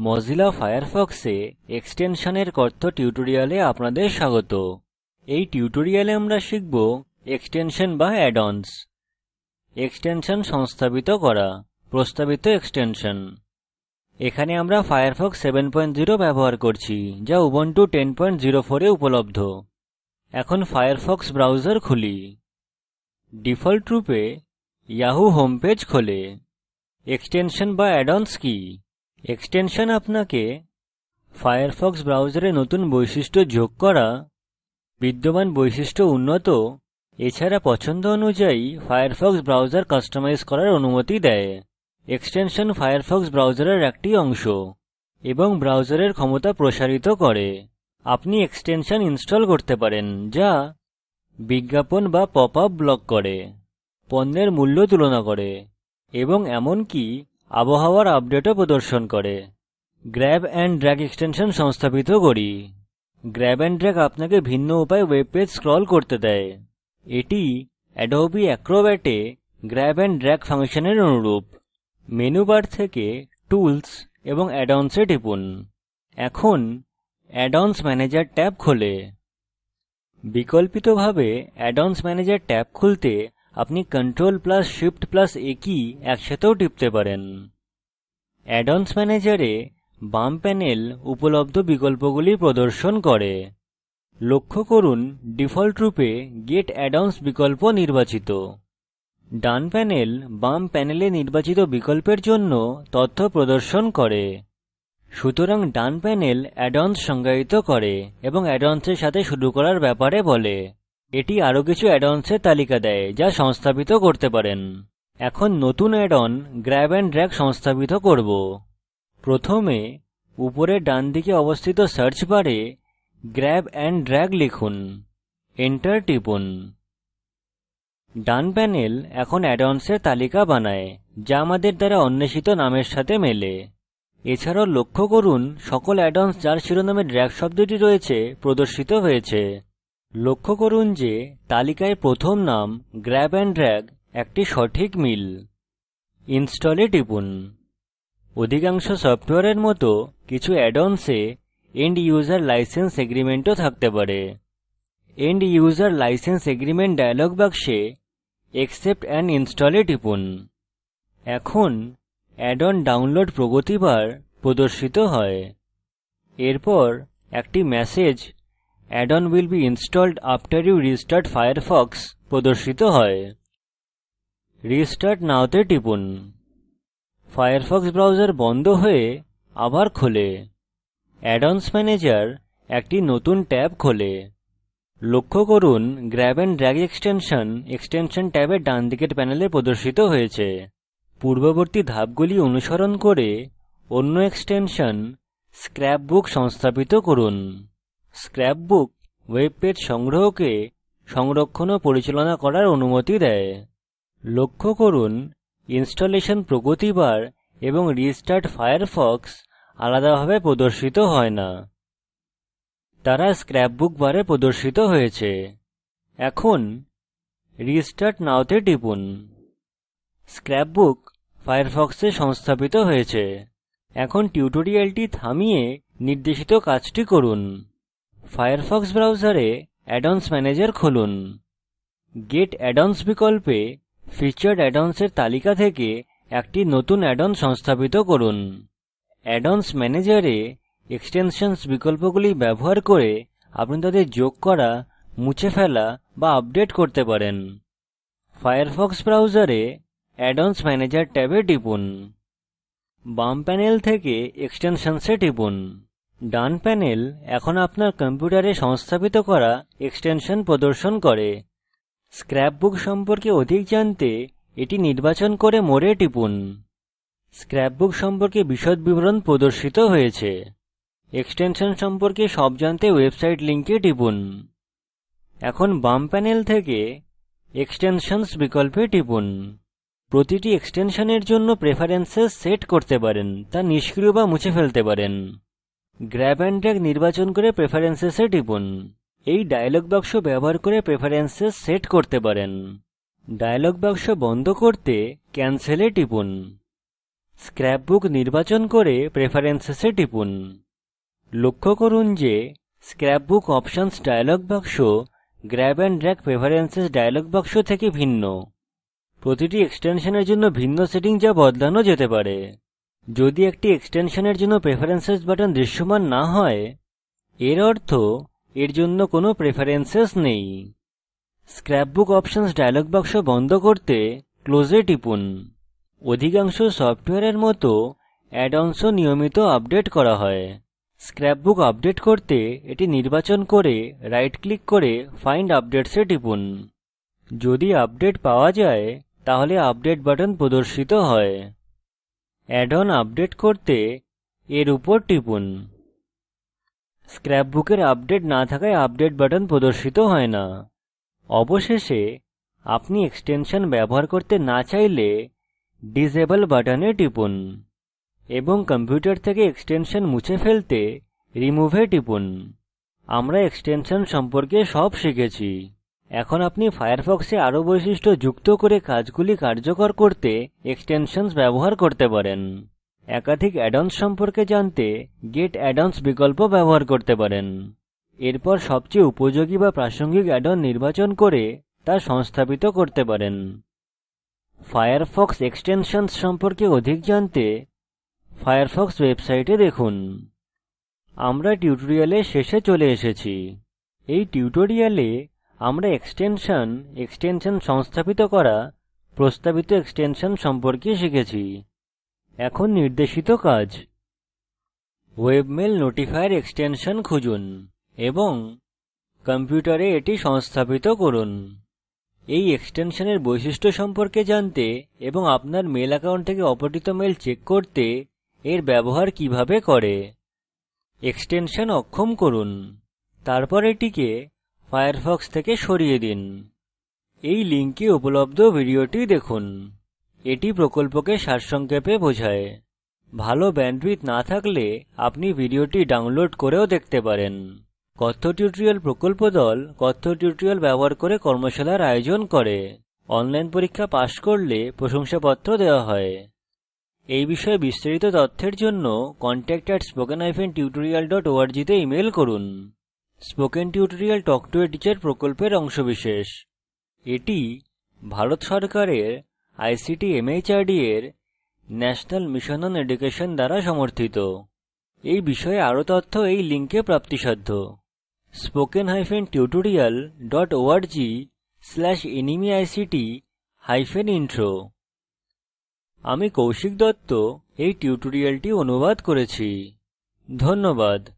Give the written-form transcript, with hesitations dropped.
Mozilla ফায়ারফক্সে এক্সটেনশনের কথ্য টিউটোরিয়ালে আপনাদের স্বাগত। এই টিউটোরিয়ালে আমরা শিখব এক্সটেনশন বা অ্যাড-অনস, এক্সটেনশন সংস্থাপিত করা, প্রস্তাবিত এক্সটেনশন। এখানে আমরা ফায়ারফক্স 7.0 ব্যবহার করছি, যা উবুন্টু 10.04 এ উপলব্ধ। এখন ফায়ারফক্স ব্রাউজার খুলি। ডিফল্ট রূপে ইয়াহু হোম পেজ খোলে। এক্সটেনশন বা অ্যাড-অনস কি? এক্সটেনশন আপনাকে ফায়ারফক্স ব্রাউজারে নতুন বৈশিষ্ট্য যোগ করা, বিদ্যমান বৈশিষ্ট্য উন্নত, এছাড়া পছন্দ অনুযায়ী ফায়ারফক্স ব্রাউজার কাস্টমাইজ করার অনুমতি দেয়। এক্সটেনশন ফায়ারফক্স ব্রাউজারের একটি অংশ এবং ব্রাউজারের ক্ষমতা প্রসারিত করে। আপনি এক্সটেনশন ইনস্টল করতে পারেন যা বিজ্ঞাপন বা পপ আপ ব্লক করে, পণ্যের মূল্য তুলনা করে এবং এমনকি আবহাওয়ার আপডেটও প্রদর্শন করে। গ্র্যাব এন্ড ড্র্যাগ এক্সটেনশন সংস্থাপিত করি। গ্র্যাব এন্ড ড্র্যাগ আপনাকে ভিন্ন উপায়ে ওয়েব পেজ স্ক্রল করতে দেয়। এটি অ্যাডোবি অ্যাক্রোব্যাটে গ্র্যাব এন্ড ড্র্যাগ ফাংশনের অনুরূপ। মেনু বার থেকে টুলস এবং অ্যাড-অনস এ টিপুন। এখন অ্যাড-অনস ম্যানেজার ট্যাব খোলে। বিকল্পিতভাবে অ্যাড-অনস ম্যানেজার ট্যাব খুলতে আপনি Ctrl+Shift+A কী একসাথেও টিপতে পারেন। অ্যাড-অনস ম্যানেজারে বাম প্যানেল উপলব্ধ বিকল্পগুলি প্রদর্শন করে। লক্ষ্য করুন ডিফল্ট রূপে গেট add-ons বিকল্প নির্বাচিত। ডান প্যানেল বাম প্যানেলে নির্বাচিত বিকল্পের জন্য তথ্য প্রদর্শন করে। সুতরাং ডান প্যানেল add-ons সংজ্ঞায়িত করে এবং add-ons এর সাথে শুরু করার ব্যাপারে বলে। এটি আরো কিছু add-ons এর তালিকা দেয় যা সংস্থাপিত করতে পারেন। এখন নতুন অ্যাড-অন গ্র্যাব এন্ড ড্র্যাগ সংস্থাপিত করব। প্রথমে উপরের ডান দিকে অবস্থিত সার্চ বারে গ্র্যাব এন্ড ড্র্যাগ লিখুন, এন্টার টিপুন। ডান প্যানেল এখন add-ons এর তালিকা বানায় যা আমাদের দ্বারা অন্বেষিত নামের সাথে মেলে। এছাড়াও লক্ষ্য করুন সকল add-ons যার শিরোনামে ড্র্যাগ শব্দটি রয়েছে প্রদর্শিত হয়েছে। লক্ষ্য করুন যে তালিকায় প্রথম নাম গ্র্যাব এন্ড ড্র্যাগ একটি সঠিক মিল। ইনস্টলে টিপুন। অধিকাংশ সফটওয়্যারের মতো কিছু add-ons এ এন্ড ইউজার লাইসেন্স এগ্রিমেন্টও থাকতে পারে। End user license agreement dialog বাক্সে অ্যাকসেপ্ট এন্ড ইনস্টল এ টিপুন। এখন অ্যাড-অন ডাউনলোড প্রগতি বার প্রদর্শিত হয়। এরপর একটি message add-on will be installed after you restart Firefox প্রদর্শিত হয়। রিস্টার্ট নাও তে টিপুন। ফায়ারফক্স ব্রাউজার বন্ধ হয়ে আবার খোলে। add-ons ম্যানেজার একটি নতুন ট্যাব খোলে। লক্ষ্য করুন গ্র্যাব এন্ড ড্র্যাগ এক্সটেনশন ট্যাবের ডান দিকের প্যানেলে প্রদর্শিত হয়েছে। পূর্ববর্তী ধাপগুলি অনুসরণ করে অন্য এক্সটেনশন স্ক্র্যাপবুক সংস্থাপিত করুন। স্ক্র্যাপবুক ওয়েব পেজ সংগ্রহকে সংরক্ষণ ও পরিচালনা করার অনুমতি দেয়। লক্ষ্য করুন ইনস্টলেশন প্রগতি বার এবং রিস্টার্ট ফায়ারফক্স আলাদাভাবে প্রদর্শিত হয় না, তারা স্ক্র্যাপবুক বারে প্রদর্শিত হয়েছে। এখন রিস্টার্ট নাও তে টিপুন। স্ক্র্যাপবুক ফায়ারফক্সে সংস্থাপিত হয়েছে। এখন টিউটোরিয়ালটি থামিয়ে নির্দেশিত কাজটি করুন। ফায়ারফক্স ব্রাউজারে add-ons ম্যানেজার খুলুন। গেট add-ons বিকল্পে ফিচার্ড add-ons এর তালিকা থেকে একটি নতুন add-on সংস্থাপিত করুন। add-ons ম্যানেজারে এক্সটেনশনস বিকল্পগুলি ব্যবহার করে আপনি তাদের যোগ করা, মুছে ফেলা বা আপডেট করতে পারেন। ফায়ারফক্স ব্রাউজারে add-ons ম্যানেজার ট্যাবে টিপুন। বাম প্যানেল থেকে এক্সটেনশনস এ টিপুন। ডান প্যানেল এখন আপনার কম্পিউটারে সংস্থাপিত করা এক্সটেনশন প্রদর্শন করে। স্ক্র্যাপবুক সম্পর্কে অধিক জানতে এটি নির্বাচন করে মোরে টিপুন। স্ক্র্যাপবুক সম্পর্কে বিশদ বিবরণ প্রদর্শিত হয়েছে। এক্সটেনশন সম্পর্কে সব জানতে ওয়েবসাইট লিঙ্কে টিপুন। এখন বাম প্যানেল থেকে এক্সটেনশনস বিকল্পে টিপুন। প্রতিটি এক্সটেনশনের জন্য প্রেফারেন্সেস সেট করতে পারেন, তা নিষ্ক্রিয় বা মুছে ফেলতে পারেন। গ্র্যাব এন্ড ড্র্যাগ নির্বাচন করে প্রেফারেন্সেস এ টিপুন। এই ডায়লগ বাক্স ব্যবহার করে প্রেফারেন্সেস সেট করতে পারেন। ডায়লগ বাক্স বন্ধ করতে ক্যানসেল এ টিপুন। স্ক্র্যাপবুক নির্বাচন করে প্রেফারেন্সেস এ টিপুন। লক্ষ্য করুন যে স্ক্র্যাপবুক অপশনস ডায়লগ বাক্স grab and drag preferences dialog বাক্স থেকে ভিন্ন। প্রতিটি এক্সটেনশনের জন্য ভিন্ন সেটিং যা বদলানো যেতে পারে। যদি একটি এক্সটেনশনের জন্য প্রেফারেন্সেস বাটন দৃশ্যমান না হয়, এর অর্থ এর জন্য কোনো প্রেফারেন্সেস নেই। স্ক্র্যাপবুক অপশনস ডায়লগ বাক্স বন্ধ করতে ক্লোজ এ টিপুন। অধিকাংশ সফটওয়্যারের মতো অ্যাড অনসও নিয়মিত আপডেট করা হয়। স্ক্র্যাপবুক আপডেট করতে এটি নির্বাচন করে রাইট ক্লিক করে ফাইন্ড আপডেটস এ টিপুন। যদি আপডেট পাওয়া যায় তাহলে আপডেট বাটন প্রদর্শিত হয়। অ্যাড অন আপডেট করতে এর উপর টিপুন। স্ক্র্যাপবুকের আপডেট না থাকায় আপডেট বাটন প্রদর্শিত হয় না। অবশেষে আপনি এক্সটেনশন ব্যবহার করতে না চাইলে ডিসেবল বাটনে টিপুন এবং কম্পিউটার থেকে এক্সটেনশন মুছে ফেলতে রিমুভ এ টিপুন। আমরা এক্সটেনশন সম্পর্কে সব শিখেছি। এখন আপনি ফায়ারফক্সে আরো বৈশিষ্ট্য যুক্ত করে কাজগুলি কার্যকর করতে এক্সটেনশনস ব্যবহার করতে পারেন। একাধিক অ্যাড-অনস সম্পর্কে জানতে গেট add-ons বিকল্প ব্যবহার করতে পারেন। এরপর সবচেয়ে উপযোগী বা প্রাসঙ্গিক অ্যাড-অন নির্বাচন করে তা সংস্থাপিত করতে পারেন। ফায়ারফক্স এক্সটেনশনস সম্পর্কে অধিক জানতে ফায়ারফক্স ওয়েবসাইটে দেখুন। আমরা টিউটোরিয়ালের শেষে চলে এসেছি। এই টিউটোরিয়ালে আমরা এক্সটেনশন সংস্থাপিত করা প্রস্তাবিত এক্সটেনশন সম্পর্কে শিখেছি। এখন নির্দেশিত কাজ। ওয়েবমেল নোটিফায়ার এক্সটেনশন খুঁজুন এবং কম্পিউটারে এটি সংস্থাপিত করুন। এই এক্সটেনশনের বৈশিষ্ট্য সম্পর্কে জানতে এবং আপনার মেল অ্যাকাউন্ট থেকে অপঠিত মেল চেক করতে এর ব্যবহার কিভাবে করে। এক্সটেনশন অক্ষম করুন, তারপর এটিকে ফায়ারফক্স থেকে সরিয়ে দিন। এই লিঙ্কে উপলব্ধ ভিডিওটি দেখুন। এটি প্রকল্পকে সারসংক্ষেপে বোঝায়। ভালো ব্যান্ডউইডথ না থাকলে আপনি ভিডিওটি ডাউনলোড করেও দেখতে পারেন। কথ্য টিউটোরিয়াল প্রকল্প দল কথ্য টিউটোরিয়াল ব্যবহার করে কর্মশালার আয়োজন করে। অনলাইন পরীক্ষা পাস করলে প্রশংসাপত্র দেওয়া হয়। এই বিষয়ে বিস্তারিত তথ্যের জন্য contact@spoken-tutorial.org তে ইমেল করুন। Spoken tutorial talk to a teacher প্রকল্পের অংশবিশেষ। এটি ভারত সরকারের আইসিটি এমএচআরডি এর ন্যাশনাল মিশন অন এডুকেশন দ্বারা সমর্থিত। এই বিষয়ে আরো তথ্য এই লিঙ্কে প্রাপ্তিসাধ্য। spoken-tutorial.org/nmeict-intro। আমি কৌশিক দত্ত এই টিউটোরিয়ালটি অনুবাদ করেছি। ধন্যবাদ।